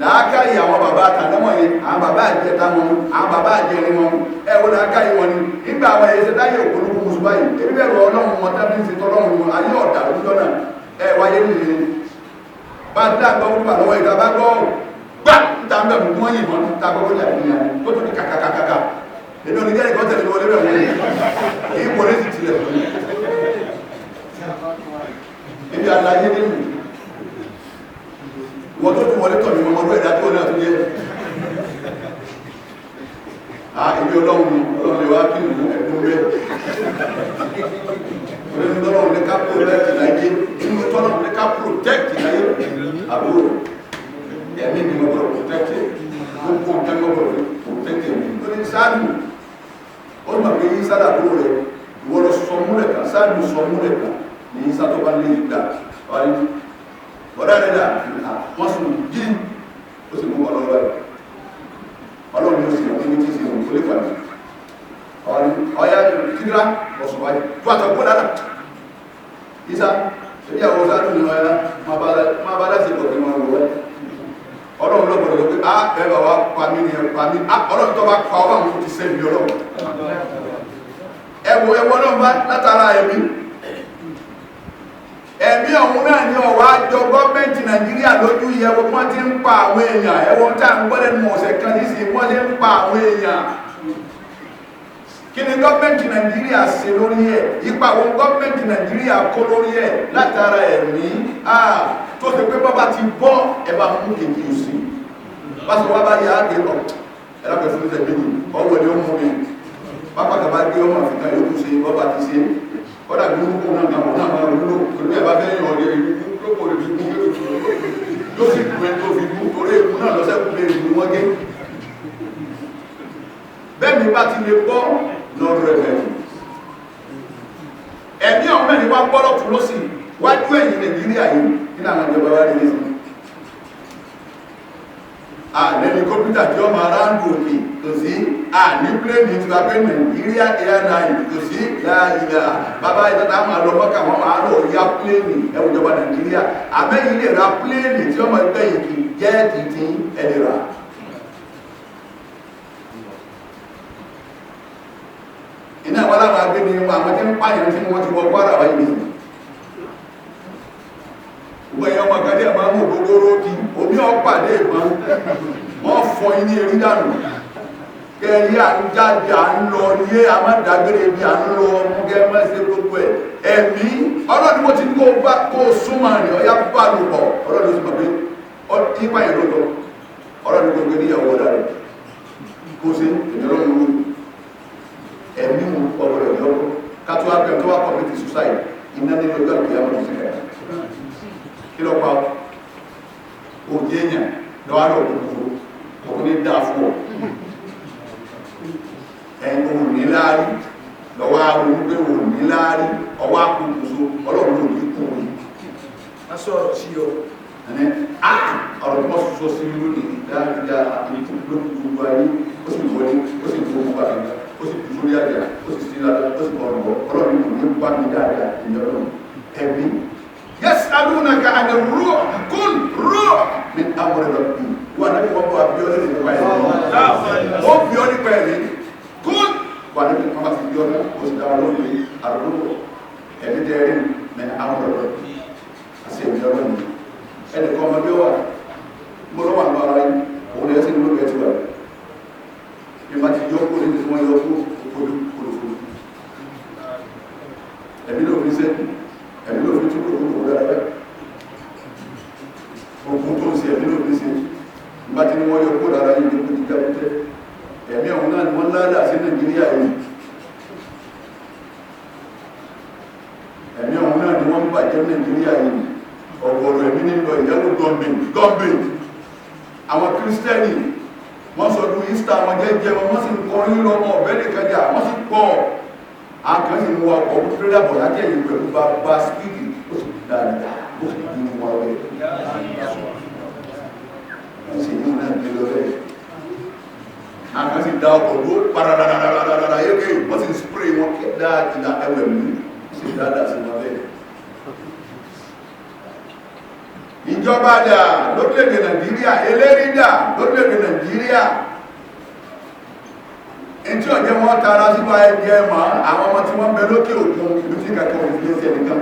làákà yìí àwọn bàbá àtàlẹ́wọ̀n yìí àwọn bàbá àjẹta wọn àwọn bàbá àjẹrin wọn ẹwọ làákà yìí wọn ni nígbà àwọn èyí ṣe táyé òkúrúkú mùsùlùmá yìí ebi bẹ̀rù ọlọ́run wọn tábí ń ṣe tọ́lọ́run wọn ayé ọ̀dà lójọ́ náà ẹ wáyé nìyẹn bá dá gbọ́ fún bàbá lọ́wọ́ ìta bá gbọ́ gbà níta ń bẹ̀rù wọ́n yìnbọn níta gbọ́gbọ́ jà nìyẹn tó tó ní kàkàkàkà èmi ò ní jẹ́ ìkọ́ tẹ̀lé wọlé bẹ̀rù èyí kò ní sì tilẹ̀ fún mi ibi àlàyé nínú wọ́n tó tún wọlé tọ̀ ní ọmọdún ẹ̀dá tó náà tó jẹ́ ibi ọlọ́run lè wá kí ìlú ẹ̀kún rẹ̀ ọlọ́run ní ká protect láyé inú tọ́lọ́run ní ká protect láyé àbúrò ẹ̀mí ni mo gbọ́dọ̀ protect gbogbo nǹkan mo gbọ́dọ̀ protect ẹ̀mí tó ní sáàdù ó mọ̀ pé yí sáàdù àbúrò rẹ̀ ìwọ lọ sọ múlẹ̀ kan sáàdù sọ múlẹ̀ kan ní yí sáàdù bá lè gbà wáyé bọ́dá rẹ̀ dà wọ́n sùn jí ó sì mú ọlọ́rọ̀ rẹ̀ ọlọ́run ló sì mú ní tí sí òun tó lè pàdé ọ̀yá kíkírá ọ̀sùn wáyé tó àtọ̀kọ́ dáadáa ìsá ṣe bí àwọn sáàdù ní ọ̀yá máa bá láti ìpọ̀ tí wọ́n wọ́n ọlọ́run lọ́gbọ̀dọ̀ ló pé á bẹ́ẹ̀ wá pàmí ni pàmí ọlọ́run tó bá pa ọwọ́ àwọn ti sẹ́yìn ọlọ́run ẹwọ náà bá látara ẹ̀mí ọ̀hún náà ní ọ̀wá àjọ gọ́ọ̀mẹ́ntì Nàìjíríà lójú ìyẹ̀wò wọ́n ti ń pa àwọn èèyàn ẹwọ́n tí a ń gbọ́dẹ̀ nù ọ̀sẹ̀ kan ní sí wọ́n ti ń pa àwọn èèyàn kí ni gọ́ọ̀mẹ́ntì Nàìjíríà ṣe lórí ẹ̀ ipa àwọn gọ́ọ̀mẹ́ntì Nàìjíríà kó lórí ẹ̀ látara ẹ̀mí tó ṣe pé bọ́bá ti bọ́ ẹ̀bá mú kèkì sí pásọ̀ wá bá yà á gbé lọ ẹ̀lápẹ̀ fún ìṣẹ̀gbẹ̀ ọwọ́ ni ó mú mi pápá kàbá gbé ọmọ àfikà yóò ṣe bọ́bá ti ṣe kọ́dà bí ó kún náà náà máa rúlò pẹ̀lú ẹ̀bá fẹ́ yàn ọ̀dẹ́ ìlúkò rẹ̀ fi kún yóò sì kún ẹ̀ tó fi kún torí èkún náà lọ́sẹ̀kún lè rí wọ́n gé bẹ́ẹ̀ni bá ti lè bọ́ lọ́rọ̀ ẹ̀mí ẹ̀mí ọ̀mẹ́ ni wá gbọ́rọ̀ tún lọ́sì wájú ẹ̀yìn Nàìjíríà yìí nínú àwọn ìjọba wá rí lẹ́sìn àlẹ́ni kọ́mpútà tí ọmọ aráàlú òkè tó sí àní pléènì tí wà pé Nàìjíríà airline tó sí láàyè bàbá ìtàtà máa lọ mọ́kà wọ́n máa lọ ya pléènì ẹwùjọba Nàìjíríà àmẹ́yìn lè ra pléènì tí ọmọ ẹgbẹ́ yìí kì jẹ́ tìtì ẹ̀lẹ́ra iná àwọn aláwọ̀ agbé ni àwọn tí ń pààyàn tí wọ́n ti wọ gbára wáyé ní gbogbo èèyàn ọmọ kan tí a máa mú ògbógbóró kí omi ọ̀pàdé ìbọn wọ́n fọ iní erí dànù kẹrí à ń jáde à ń lọ ilé àmàdàgbére bí à ń lọ ọmọ gẹ́mẹ́sẹ̀ gbogbo ẹ̀ ẹ̀mí ọlọ́dún mo ti kó bá kó súnmọ́ rẹ̀ ọyá bá lò pọ̀ ọlọ́dún sì mọ̀ pé ipa yẹn ló tọ́ ọlọ́dún gbogbo níyàwó rẹ̀ kó sí ìdọ́lọ́run ẹ̀mí mú ọgbọ̀rọ̀ ìjọ́kọ́ kátó wá tó wá community society iná nílò ìgbà ìgbà ìyàwó sí ẹ̀ kí lọ pa òjì èèyàn lọ́wọ́ lọ gbogbo ọkùnrin dáa fún ọ ẹ̀yìn ohun ní láàrí lọ́wọ́ arúgbó pé ohun ní láàrí ọwọ́ akókòso ọlọ́run ló ní kú ní lásọ̀rọ̀ sí ọ ẹni ọ̀rọ̀ tí wọ́n sọ sí lónìí dáadáa àti gbogbo ayé ó sì wọlé ó sì gbogbo àgbà ó sì kú sórí àjà ó sì sí lára ó sì bọ̀rọ̀ bọ̀ ọlọ́run kò ní wá ní dáadáa ìyọ́nà ẹ̀mí yas'alunaka 'ani ar-ruh qul ruh min amri rabbi wà ní wọ́n bọ̀ àbíọ́lẹ̀ nípa ẹ̀mí ó bíọ́ nípa ẹ̀mí qul wà ní wọ́n bá ti bíọ́ náà ó sì dára lórí ar-ruh ẹ̀mí tẹ́rin min amri rabbi àti ẹ̀mí ọlọ́run ẹnì kan ọmọdé wà mo lọ́wọ́ àlọ́ ara yìí òun lè ẹsẹ̀ nílò ẹ̀tí wà ìmá ti yọ kó níbi wọ́n yọ kó kòlòfò ẹ̀mí ló fi ṣe ẹ̀mí ló fi tún kòlòfò dára rẹ̀ ogun tó ń ṣe ẹ̀mí ló fi ṣe ìmá ti ní wọ́n yọ kó dára yìí ní kó ti dábútẹ́ ẹ̀mí ọ̀hún náà ni wọ́n ládà sí Nàìjíríà yìí ẹ̀mí ọ̀hún náà ni wọ́n bàjẹ́ Nàìjíríà yìí ọ̀gọ̀rọ̀ ẹ̀mí nílò ìyẹ́wò gọ́ọ̀mìn àwọn kírísítẹ́nì wọ́n sọdún Easter wọn jẹ́jẹ́ wọn sì ń kọrin lọ́mọ ọ̀bẹ́ nìkanjà wọ́n sì pọ̀ àkànṣe mú ọkọ̀ tírélà bọ̀ láti ẹ̀yìn pẹ̀lú bá spíkì ó sì dáadáa ó sì bí wọn rẹ̀ wọ́n sì ní náà ní lọ rẹ̀ àkànṣe dá ọkọ̀ ló parararararara yéké wọ́n sì ń spray wọn dáadáa ẹwẹ̀ mú ó sì dáadáa sí wọn bẹ́ẹ̀ ìjọba dà lórílẹ̀-èdè Nàìjíríà, eléri dà lórílẹ̀-èdè Nàìjíríà. Ẹni tí ọ̀jẹ́ wọn tara sípa ẹgbẹ́ mọ́ àwọn ọmọ tí wọ́n bẹ lókè òkun ìlú tí kàkọ́ òfin ṣe nìkan.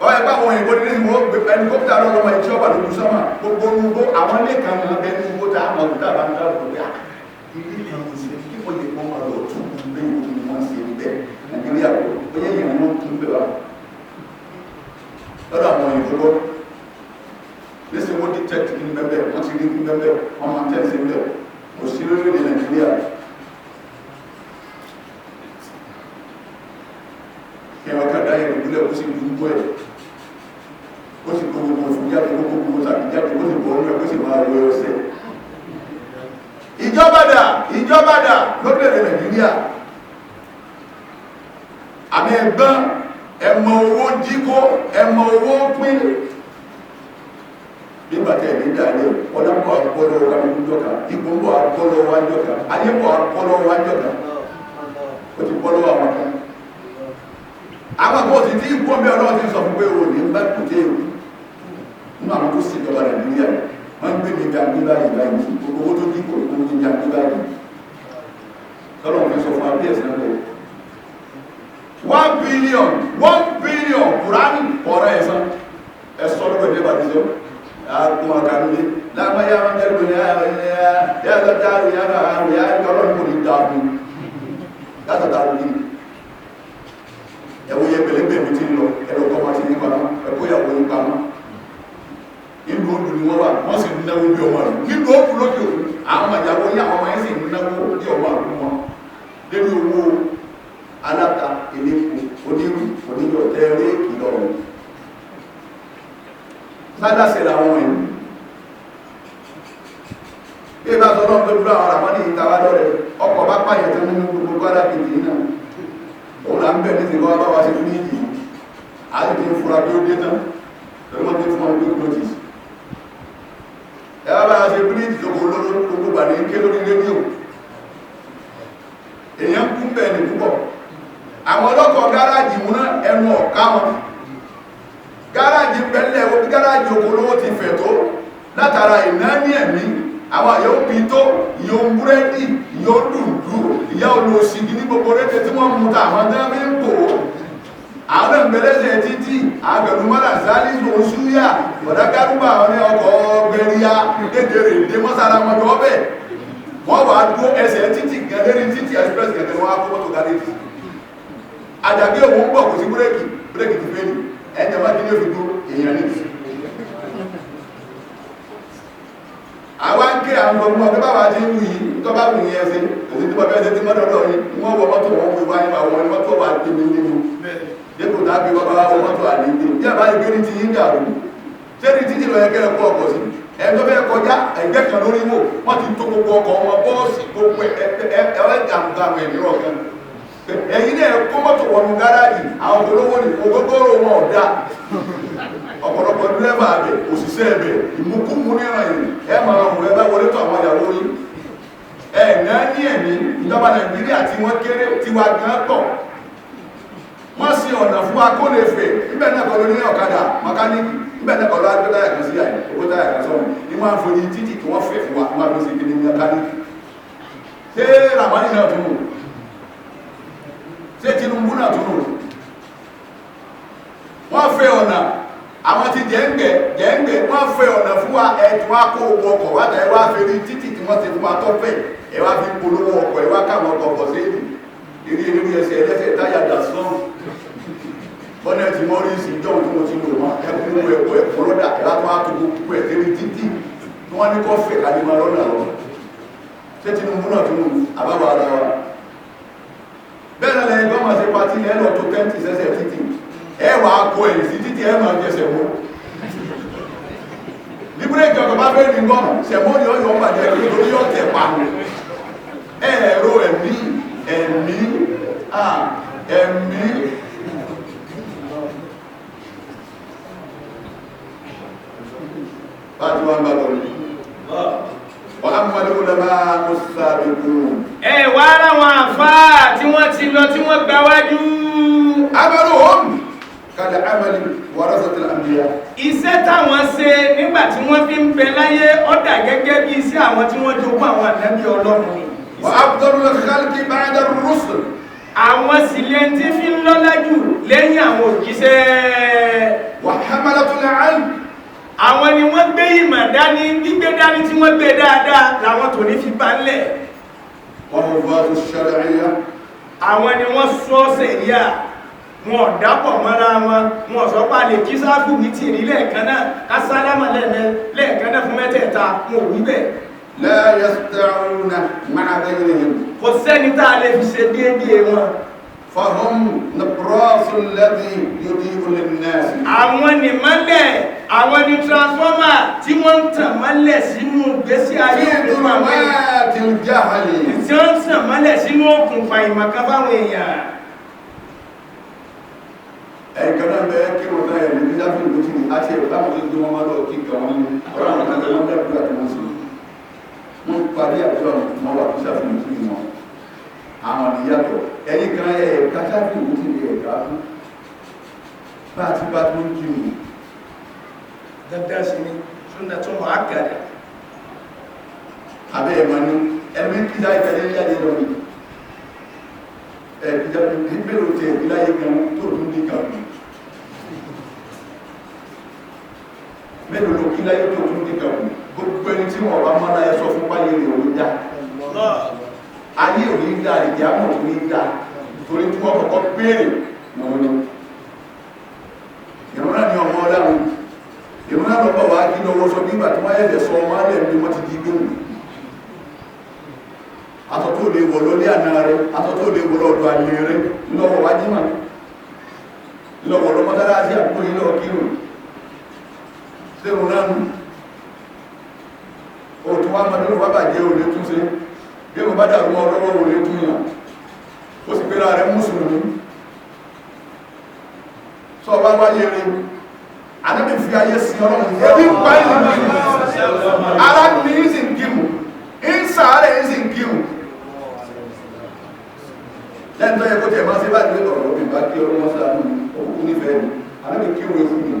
Ọ̀yẹ́ bá àwọn òyìnbó ní ìwọ̀n ẹlikọ́pítà lọ́wọ́ Ìjọba lójú sọ́mà gbogbo orúgbó àwọn ilé kan mọ̀ bẹ́ẹ̀ ní gbogbo tá a mọ̀ tó àbá ń dá òkú yá. Ilé kan kò sí kí wọ́n lè kọ́ máa lọ tún un bẹ́ẹ̀ ni wọ́n ṣe bẹ́ẹ̀ Nàìjíríà kò ó yẹ yẹn wọ́n tún bẹ́ẹ̀ wá. Lọ́dọ̀ àwọn òyìnbó lọ lẹ́sìn wọ́n detect kí ní bẹ́ẹ̀ wọ́n ti rí kí bẹ́ẹ̀ wọ́n máa tẹ̀sí bẹ́ẹ̀ kò sí lórílẹ̀-èdè Nàìjíríà. Kí wọ́n ká dá yẹn ìbílẹ̀ kó sì dúró ẹ̀ ó sì gbogbo fún jáde gbogbo tàbí jáde ó sì bọ̀ ọ́nà ó sì máa wọ ẹsẹ̀. Ìjọba dà lórílẹ̀-èdè Nàìjíríà. Àmì ẹ̀gbọ́n ẹ̀mọ owó jíkó ẹ̀mọ owó pín nígbà tẹ̀ ní ìdáyé ọlọ́pọ̀ àgbọ́lọ́ wájú jọ́ka ìgbòǹbọ̀ àgbọ́lọ́ wájú jọ́ka ayébọ̀ àgbọ́lọ́ wájú jọ́ka ó ti bọ́lọ́ àwọn kan. Àwọn àgbọ̀ ti tí ìgbọ́n bí ọlọ́wọ́ ti sọ fún pé o ní bá kùté ewu nínú àwọn tó sì jọba Nàìjíríà wọ́n ń gbé ní ìjàmbí báyìí báyìí gbogbo owó tó dínkù ní ìjàmbí báyìí lọ́wọ́ fi sọ fún abíyẹ̀ sí náà 1 billion Kùránì ọ̀rọ̀ ẹ̀sán ẹ̀sọ́ lọ́wọ́ ẹ̀dẹ́ bá ti sọ ààkùn àkàlùlé lágbàáyá wọn jẹ́ lórí ayá ọlọ́run kò ní dáàbò látàtà lórí ẹ̀wọ̀ yẹ pẹ̀lẹ́gbẹ̀ mi ti lọ ẹ̀lọ́kọ́ máa ti ní pamọ́ ẹ̀kọ́ ìyàwó ní pamọ́ inú odò ni wọ́n wà wọ́n sì náwó bí ọmọ rẹ̀ nínú òkú lókè òkú àwọn ìyàwó yí àwọn ọmọ yẹn sì náwó bí ọmọ rẹ̀ wọn lórí owó aláta elépo onírú oníyọ̀ tẹ́rẹ́ ìlọrùn sádásẹ̀ làwọn ẹ̀mí bí i bá sọ náà pẹ̀lú àwọn àmọ́ ní ìtawádọ́ rẹ̀ ọkọ̀ bá pààyàn tó nínú gbogbo gbádà kìí náà òun là ń bẹ̀ ní ìsìnkọ́ bá wá sí fún ìdí àti tí ń fura bí ó dé tán lórí wọ́n ti fún ọmọ gbogbo notice ẹwà bá ṣe fún ìdí tó kò lóró gbogbo bà ní ké lórí rédíò èèyàn kú bẹ̀ ní púpọ̀ àwọn ọlọ́kọ̀ gáràjì mú náà ẹnu ọ̀ká wọn gáràjì pẹ̀lẹ̀ orí gáràjì okòólówó ti fẹ̀ tó látara ìnáni ẹ̀mí àwọn yóò bí tó yóò búrẹ́dì yóò dùndú ìyá olóòsìgì ní gbogbo rédè tí wọ́n mú ta àwọn tẹ́lẹ̀ ń kò àwọn ẹ̀mẹ́lẹ́sẹ̀ títí àgbẹ̀lúmọ́lá sálísù oṣúyà ọ̀dágárúgbà ní ọkọ̀ gbẹ̀ríyà kékeré dé mọ́sára wọn jọ bẹ́ẹ̀ wọ́n wà dúró ẹsẹ̀ títí gẹ̀lẹ́rí títí express gẹ̀lẹ́ wọn á kó mọ́tò gàdéjì àjàgbé òun pọ̀ kò sí búrẹ́kì ti fẹ́ ni ẹ̀jẹ̀ má dín ní òfin tó èèyàn ní àwọn ń ké àwọn ọmọ ọdún báwa ti ń wù yìí tó bá wù yẹn ṣe òsì tí wọ́n fẹ́ ṣe tí wọ́n dọ̀dọ̀ yìí wọ́n wọ mọ́tò wọn wù wáyé àwọn mọ́tò wà níbi nínú dépò tàbí bàbá wọn mọ́tò àdéhùn bí àbá ìgbé ní ti yín dàrú ṣé ní títí lọ yẹn kẹ́rẹ̀ kọ́ ọkọ̀ sí ẹ̀tọ́ bẹ́ẹ̀ kọjá ẹgbẹ́ kan lórí wò wọ́n ti tó gbogbo ọkọ̀ wọn bọ́ọ̀sì gbogbo ẹ̀ẹ́gàmùgàmù ẹ̀míràn kan ẹ̀yìn náà kó mọ́tò wọnú gáràjì àwọn olówó ní ogógóró wọn ọ̀dá ọ̀pọ̀lọpọ̀ dúrẹ́bà abẹ òṣìṣẹ́ ẹbẹ ìmúkúmú níran yìí ẹ máa wọ ẹbá wọlé tó àwọn ìyàwó yìí ẹ̀ẹ̀ná ní ẹ̀mí ìjọba Nàìjíríà tí wọ́n kéré tí wà gan tọ̀ wọ́n sí ọ̀nà fún akólèfè níbẹ̀ náà kọ́ ló ní ọ̀kadà mọkáníkì níbẹ̀ náà kọ́ ló agbé táyà kan sí àyè owó táyà kan sọ́run ní wọ́n á forí títì tí wọ́n fẹ́ fún wa wọ́n á lọ sí kí ní mọkáníkì ṣé Ramani náà tún wò ṣé Tinubu náà tún wò wọ́n fẹ́ ọ̀nà àwọn ti jẹ́ǹgẹ̀ wọ́n fẹ́ ọ̀nà fún wa ẹ̀tún akó owó ọkọ̀ wádà ẹwà fẹ́rí títì tí wọ́n ti fún wa tọ́fẹ́ ẹwà fi polówó ọkọ̀ ẹwà káwọn ọkọ̀ ọkọ̀ sí ìrí ìrí ẹsẹ̀ ẹlẹ́sẹ̀ táyà dàsán bọ́nẹ̀tì mọ́rísì ìjọ́ tí mo ti lò wọn ẹkùn ẹ̀kọ́ ẹ̀kọ́ lọ́dà ẹwà tó wá tó gbogbo ẹ̀ tẹ́rí títì tí wọ́n ní kọ́ fẹ́ kálímà lọ́nà lọ ṣé Tinubu náà tún àbábọ̀ ara wa bẹ́ẹ̀ náà lẹ́yìn gọ́ọ̀mà ṣe pati lẹ́lọ́ tó tẹ́ǹtì sẹ́sẹ̀ títì ẹwà akọ ẹ̀yìn sí títí ẹ máa jẹsẹ̀ mọ́ ní búrẹ́kì ọ̀tọ̀ bá fẹ́ ní gọ́ọ̀mù sẹ̀mọ́ ni ọ̀yọ́ bàjẹ́ lórí ọ̀tẹ̀ pa ẹ̀rọ ẹ̀mí báti wọn bá lọ ní wọ́n á mú ọdún máa mú sáàbìkú wà láwọn àfáà tí wọ́n ti lọ tí wọ́n gbáwájú abẹ́rù home كالعمل ورثة الأنبياء. Iṣẹ́ táwọn ṣe nígbà tí wọ́n fi ń bẹ láyé ó dà gẹ́gẹ́ bí iṣẹ́ àwọn tí wọ́n jogún àwọn ànábì Ọlọ́run ni. وأفضل الخلق بعد الرسل. Àwọn sílẹ̀ tí fi ń lọ́lá jù lẹ́yìn àwọn òjíṣẹ́. وحملة العلم. Àwọn ni wọ́n gbé ìmọ̀ dání, gbígbé dání tí wọ́n gbé dáadáa làwọn tò ní fi bá lẹ̀. وحفاظ الشرعية. Àwọn ni wọ́n sọ sẹ̀ríà, wọn dápọ̀ mọ́ra wọn sọ pé a lè kí sáfù ní tìrí lẹ́ẹ̀kan náà ká sálámà lẹ́ẹ̀kan náà fún mẹ́tẹ̀ẹ̀ta wọn ò wí bẹ́ẹ̀. لا يستعون مع غيرهم. Kò sẹ́ni tá a lè fi ṣe déédéé wọn. فهم نبراس الذي يضيء للناس. Àwọn ni mọ́lẹ̀, àwọn ni transformer tí wọ́n ń tàn mọ́lẹ̀ sínú ìgbésí ayé òkùnfà ظلمات الجهل. tí wọ́n ń tàn mọ́lẹ̀ sínú òkùnfà ìmọ̀kan fáwọn èèyàn. ẹ̀kan náà bẹ́ẹ̀ kí wọ́n táyà ní ìjà fún ìlú tí ní àti ẹ̀rọ táwọn tó gbé wọn máa lọ kí nǹkan wọn ní ọ̀rọ̀ àwọn kan tẹ́lẹ̀ wọ́n bẹ́ẹ̀ bí àti wọ́n sí wọ́n parí àjọ wọn wà fún ìṣàfihàn ìlú tí wọn àwọn ìyàtọ̀ ẹ̀yìn kan ẹ̀ka ṣàfihàn ìlú tí ní ẹ̀ka fún bá ti bá tó ń kí wọn. Dandan sí ni súnà tó mọ̀ ákàdà. abẹ́ ẹ̀ máa ní ẹ̀mí kíjà ìtẹ̀lé jáde lọ ní ẹ̀kíjà ìgbèrò tẹ̀ ìláyé gan tó tún ní kan mélòó ló kí láyé tó tún ní kan gbogbo ẹni tí wọn bá máa láyé sọ fún báyé rẹ̀ òun dá ayé ò ní dá ìjà mọ̀ tó ní dá torí tí wọ́n kọ́kọ́ béèrè lọ́wọ́ ni ìrún náà ní ọmọ ọlọ́run ìrún náà lọ́pọ̀ wá kí lọ́wọ́ sọ nígbà tí wọ́n yẹ̀ sọ ọmọ alẹ́ ní wọ́n ti di gbẹ̀rù atọ́tọ́ lè wọ̀ lọ́lé àná rẹ̀ atọ́tọ́ lè wọ̀ lọ́dọ̀ àlè rẹ̀ lọ́wọ́ wájímà lọ́wọ́ lọ́mọdára sí àkókò ilọ̀ kírùn sẹ́rùn náà nù ó tún wá mọ́dún wá bàjẹ́ olè tún sí bí mo bá dàrú mọ́ lọ́wọ́ olè tún yàn ó sì pẹ́lá rẹ̀ mùsùlùmí sọ bá wáyé rẹ̀ anábì fi ayé sí ọlọ́run ẹbí pàálì ara ní ìsìn kírùn ìsàárẹ̀ ìsìn kírùn lẹ́yìn tó yẹ kó tẹ̀ máa ṣe bá ìgbé ọ̀rọ̀ òbí bá kí ọlọ́wọ́ sáànù òkú nífẹ̀ẹ́ ni alábi kí wọ́n fún mi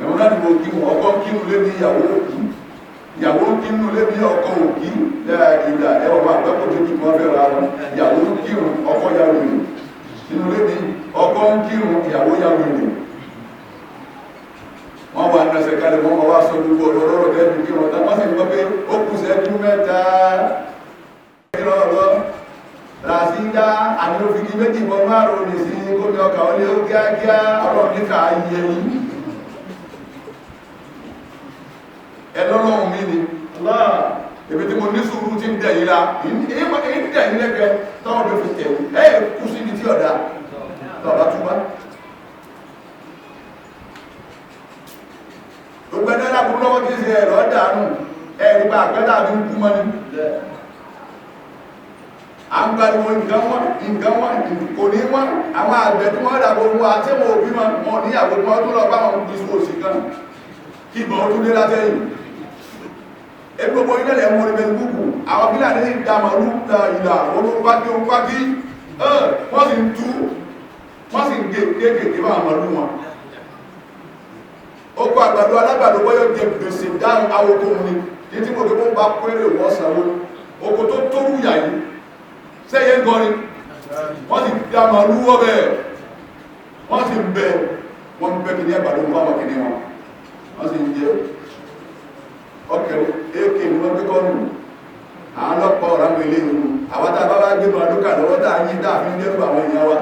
ẹ̀wọ̀n láti mo kí wọn ọkọ kí wọn lé ní ìyàwó òkú ìyàwó kí wọn lé ní ọkọ òkú ìgbà ẹwọ̀n máa gbẹ́kọ̀ tó kí wọn fẹ́ ra wọn ìyàwó kí wọn ọkọ ya wèrè nínú lé ní ọkọ kí wọn ìyàwó ya wèrè wọ́n wà ní ẹsẹ̀ kalẹ̀ wọ́n wá sọ gbogbo ọ̀rọ̀ tẹ́lẹ̀ kí wọn tán wọ́n sì ń gbọ́ pé ó kù sẹ́jú mẹ́ta ràṣídá àdínlófìdí méjì bọ́ márùn ní sí gómìnà ọkà olé ó kíákíá ọ̀rọ̀ níkà ayé yìí ẹlọ́lọ́run mi ni ebi tí mo ní sùúrù tí ń dẹ̀yìn la ìdẹ̀yìn lẹ́gbẹ̀ẹ́ tọ́wọ́ bí fi tẹ̀ ẹ̀ kú sí ibi tí ọ̀dá tọ́ọ̀bá túbá gbogbo ẹ̀dẹ́ lábúrú lọ́wọ́ tí ń ṣe ẹ̀rọ dànù ẹ̀rí bá àpẹ́tà bí ń kú mọ́ ní agbariwo nǹkan wọn kò ní wọn àwọn àgbẹ̀ tí wọ́n dàgbò wọn àti wọn òbí wọn ní àgbò wọn tó lọ bá wọn bí sọ òsì kan kí ìbọn tó dé látẹ́yìn egbogbo ilẹ̀ lẹ́mú orí bẹ̀rẹ̀ gbogbo àwọn bílà ní ìdámọ̀lú ìlà olóòpákí wọ́n sì ń tú wọ́n sì ń gé kéèkéé bá àmọ̀lú wọn ó kó àgbàdo alágbàdo bọ́yọ̀ jẹ gbèsè dáhùn awoko ni títí mo gbogbo bá pẹ́rẹ́ wọ́n sanwó oko tó tóru yà yìí sẹ́yẹ ń gọrin wọ́n sì dá màálù wọ́ bẹ́ẹ̀ wọ́n sì ń bẹ wọ́n ń bẹ́ kí ní àgbàdo ń bá wọn kìíní wọn wọ́n sì ń jẹ́ ọkẹ̀rẹ̀ èkè ní wọ́n gbé kọ́nù àwọn ọlọ́pàá ọ̀rọ̀ àwọn ilé ìlú àwọn tá a bá bá gbé mọ́ ọdún kàdọ̀ wọ́n tá a yí dáàfin dẹ́rù àwọn èèyàn wa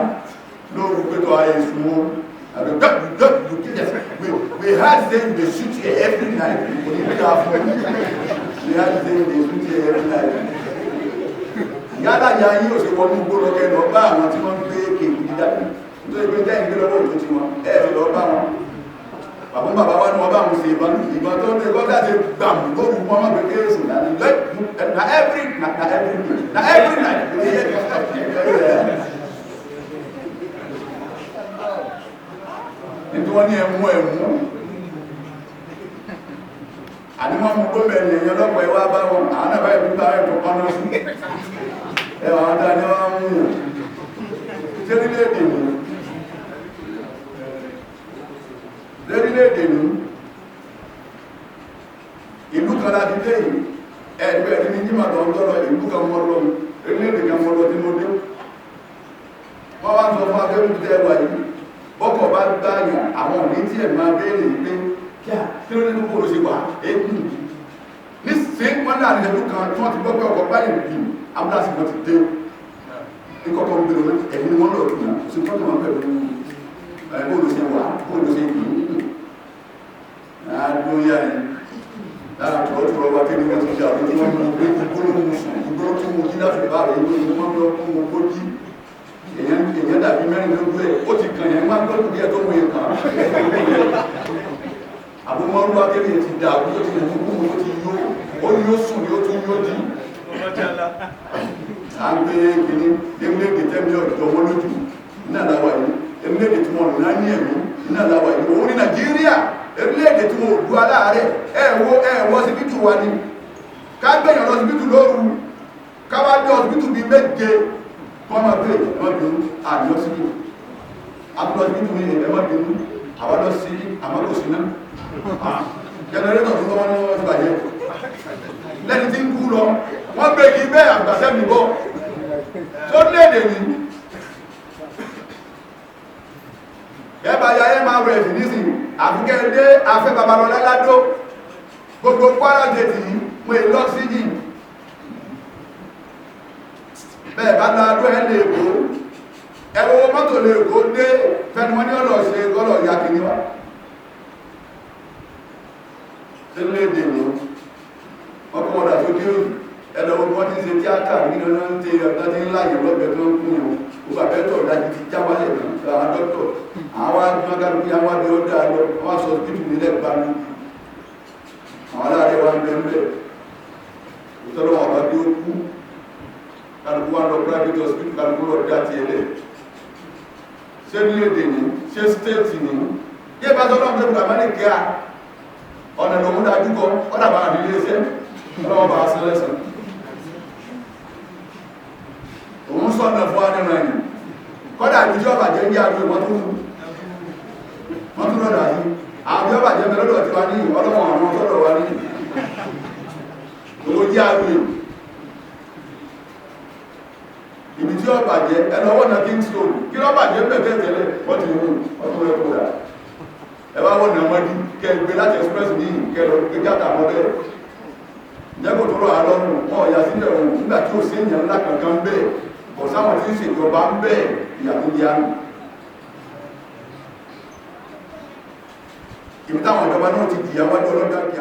lóòrù pẹ́tọ́ ayé ìṣúwó we had them they shoot here every night we had them they shoot here every night yálà ya yí ò sí wọnú gbóòrò kẹlọ bá àwọn tí wọ́n gbé kéèkì dídájú tó ẹgbẹ́ jẹ́ ìgbé lọ́wọ́ òtún tí wọ́n ẹ̀rì lọ bá wọn bàbá wá ní wọ́n bá wọn sí ìbọn tó ní gọ́dá ti gbàm lórí wọn má gbé kéèsì na every night nítorí wọ́n ní ẹmú àdímọ́ mú gómìnà èèyàn lọ́pọ̀ ẹwà bá wọn àwọn náà báyìí pípa ẹ̀kọ́ pọ́nà sí ẹwà àwọn tàà ní wọ́n mú yàn tí ó nílé èdè mú lórílẹ̀-èdè ní ìlú kan láti dé yìí ẹgbẹ́ ní jíma tó ń tọ́rọ ìlú kan mọ́ lọ orílẹ̀-èdè kan mọ́ lọ tí mo dé wọ́n wá ń sọ fún abẹ́rù tẹ́ wà yìí bọ́kọ̀ bá gbáyà àwọn òní tí ẹ̀ máa béèrè pé kí ló ní gbogbo olóṣè wà ékùn ní sí wọ́n náà nílẹ̀ kan tí wọ́n ti gbọ́ pé ọkọ̀ báyìí bí ambulance wọn ti dé ní kọ́kọ́ ń gbèrò ẹ̀mí wọn lọ kìí sí fọ́tò wọn pẹ̀lú olóṣè wà olóṣè yìí àdúyà ni lára tọ́tọ́ wá kí ní wọ́n ti ṣe àwọn tí wọ́n mú pé gbólóhùn sùn gbólóhùn tí mo jí láti bá rẹ̀ ìwé ìwọ́n lọ fún mo kó jí èyàn dàbí mẹ́rin lójú ẹ̀ ó ti kàn yẹn máa gbọ́dọ̀ díẹ̀ tó mú yẹn kàn àbúmọ́rú akéde ti dà àbúrò ti yẹn fún mo ti yó ó yóò sùn ni ó tún yóò jí à ń gbé kìíní eléèdè tẹ́mi ọ̀dọ́ wọn lójú ní àdáwà yìí eléèdè tí wọn rìn ní ẹ̀mí ní àdáwà yìí òun ní Nàìjíríà eléèdè tí wọn ò du aláàárẹ̀ ẹ̀wọ́ síbítù wa ni ká gbẹ̀yàn lọ síbítù lóru ká wá dé ọsibítù bíi méje wọ́n máa bèèrè ẹmọ́bìnú àjọ sí àbúrò síbítù ní ẹmọ́bìnú àwọ́dọ́ sí àmọ́lòsí náà jẹnẹrétọ̀ tó wọ́n ní wọ́n ti bàjẹ́ lẹ́ni tí ń kú lọ wọ́n gbé kí bẹ́ẹ̀ àgbàṣẹ́ mi bọ́ tó léèdè ní ẹbà yáyé máa rẹ̀ sí nísì àfikẹ́ dé afẹ́ babalọ́lá ládó gbogbo Kwara State yìí mú èlò ọ́ksíjì bẹ́ẹ̀ bá ládó ẹ lè kó ẹwọ́ mọ́tò lè kó dé fẹ́ni wọ́n ní ọlọ́ ṣe gọ́lọ̀ ya kìíní wá tí léèdè ní ọkọ̀ ọ̀dà tó dé ẹlọ́wọ́ wọ́n ti ṣe tíátà nínú náà ń tẹ ọ̀dá tí ń láyé lọ́gbẹ̀ẹ́ tó ń kún yàn ó bà bẹ́tọ̀ dájú ti jáwálẹ̀ náà àwọn dọ́tọ̀ àwọn agbágbé àwọn abẹ́ ọdá lọ wọ́n sọ títù nílẹ̀ bá ní àwọn aláàrẹ wa ń bẹ ń bẹ ìtọ́lọ́ wọn bá bí ó kú kálukú wọn lọ private hospital kálukú lọ dá ti ẹlẹ̀ ṣé nílẹ̀ ní ṣé state ní yé bá tọ́lọ́ ń tẹ́kùn àmọ́ ní kíá ọ̀nà lòun dájú kọ ọ̀dà bá àdílé iṣẹ́ ọlọ́wọ́ bá aṣọ lẹ́sàn òun sọ̀nà fún anìrìn ẹ̀yìn kọ́dà ìjọ́ bàjẹ́ ní àgbé wọ́n tún lọ́dà yìí àwọn ìjọ́ bàjẹ́ mẹ́lọ́dọ̀ tí wá ní ọlọ́wọ́ àwọn sọ́dọ̀ wá ní owó jẹ́ àgbé ibi tí ó bàjẹ́ ẹlọ́wọ́ na Kingston kí lọ́ bàjẹ́ pẹ̀tẹ́ tẹ́lẹ̀ wọ́n ti mú ọdún ẹkùn rà ẹwà wọ́n nà mọ́jú kẹgbé láti express ní kẹlọ gbé játa mọ́ bẹ́ẹ̀ jẹ́kò tó rọ àlọ́rùn wọn ọ̀yà sílẹ̀ ohun nígbà tí ó sí èèyàn ńlá kankan bẹ́ẹ̀ bọ̀ sáwọn tí ń ṣèjọba ń bẹ́ẹ̀ ìyàtọ̀ di àmì ibi táwọn ìjọba náà ti dìyàwó ọlọ́dá kìí